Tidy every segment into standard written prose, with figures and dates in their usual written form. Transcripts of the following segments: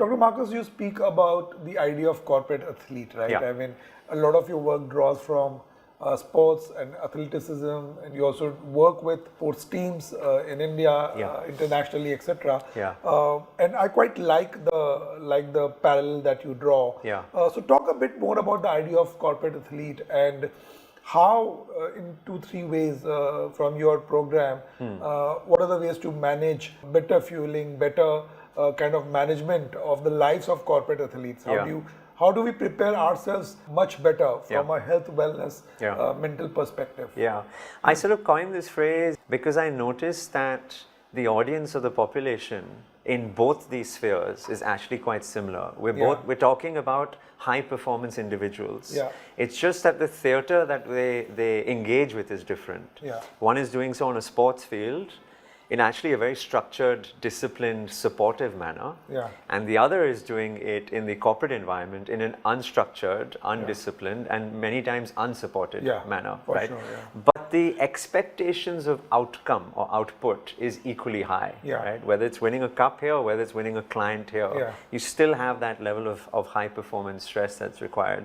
Dr. Marcus, you speak about the idea of corporate athlete, right? Yeah. I mean, a lot of your work draws from sports and athleticism, and you also work with sports teams in India, internationally, etc. Yeah. And I quite like the parallel that you draw. Yeah. So talk a bit more about the idea of corporate athlete and how, in 2-3 ways from your program, what are the ways to manage better fueling, better kind of management of the lives of corporate athletes? How do we prepare ourselves much better from a health, wellness, mental perspective? Yeah, I sort of coined this phrase because I noticed that the audience of the population in both these spheres is actually quite similar. We're talking about high performance individuals. Yeah. It's just that the theater that they engage with is different. Yeah. One is doing so on a sports field in actually a very structured, disciplined, supportive manner. Yeah. And the other is doing it in the corporate environment in an unstructured, undisciplined, and many times unsupported manner, right? Sure, But the expectations of outcome or output is equally high, right? Whether it's winning a cup here or whether it's winning a client here, you still have that level of high performance stress that's required.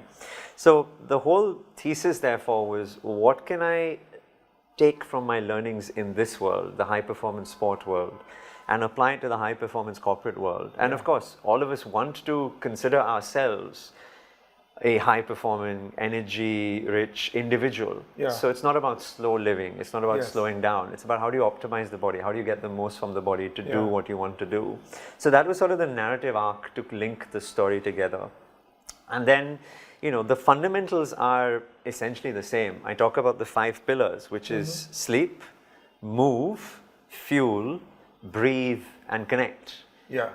So the whole thesis, therefore, was what can I take from my learnings in this world, the high performance sport world, and apply it to the high performance corporate world. And of course, all of us want to consider ourselves a high performing, energy rich individual. So it's not about slow living, it's not about slowing down, it's about how do you optimize the body, how do you get the most from the body to do what you want to do. So that was sort of the narrative arc to link the story together. And then, you know, the fundamentals are essentially the same. I talk about the 5 pillars, which is sleep, move, fuel, breathe, and connect.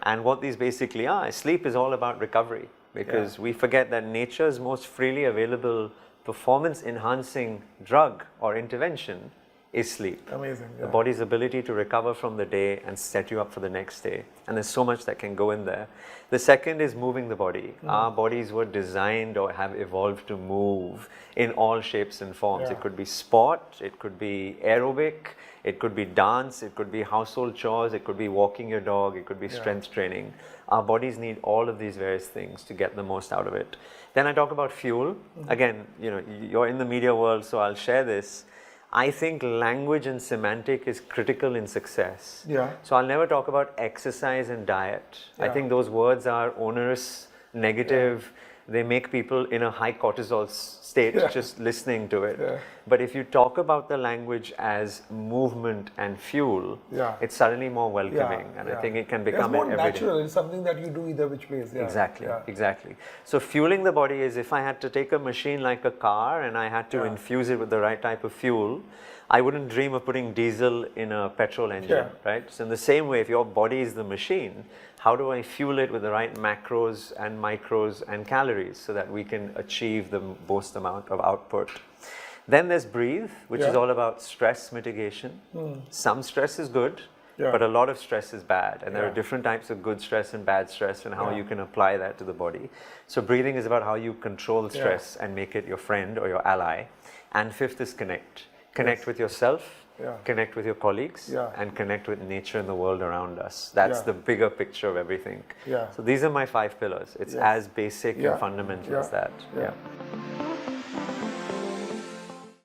And what these basically are, sleep is all about recovery, because we forget that nature's most freely available performance enhancing drug or intervention is sleep. Amazing. The body's ability to recover from the day and set you up for the next day. And there's so much that can go in there. The second is moving the body. Our bodies were designed or have evolved to move in all shapes and forms. It could be sport, it could be aerobic, it could be dance, it could be household chores, it could be walking your dog, it could be strength training. Our bodies need all of these various things to get the most out of it. Then I talk about fuel. Again, you know, you're in the media world, so I'll share this. I think language and semantic is critical in success. So I'll never talk about exercise and diet. I think those words are onerous, negative. They make people in a high cortisol state just listening to it. But if you talk about the language as movement and fuel, it's suddenly more welcoming. And I think it can become more everyday. natural. It's something that you do either which ways. Exactly. So fueling the body is, if I had to take a machine like a car and I had to infuse it with the right type of fuel, I wouldn't dream of putting diesel in a petrol engine, right? So in the same way, if your body is the machine, how do I fuel it with the right macros and micros and calories so that we can achieve the most amount of output? Then there's breathe, which is all about stress mitigation. Some stress is good, but a lot of stress is bad. And there are different types of good stress and bad stress and how you can apply that to the body. So breathing is about how you control stress and make it your friend or your ally. And fifth is connect. Connect with yourself, connect with your colleagues, and connect with nature and the world around us. That's the bigger picture of everything. So these are my 5 pillars. It's as basic and fundamental as that.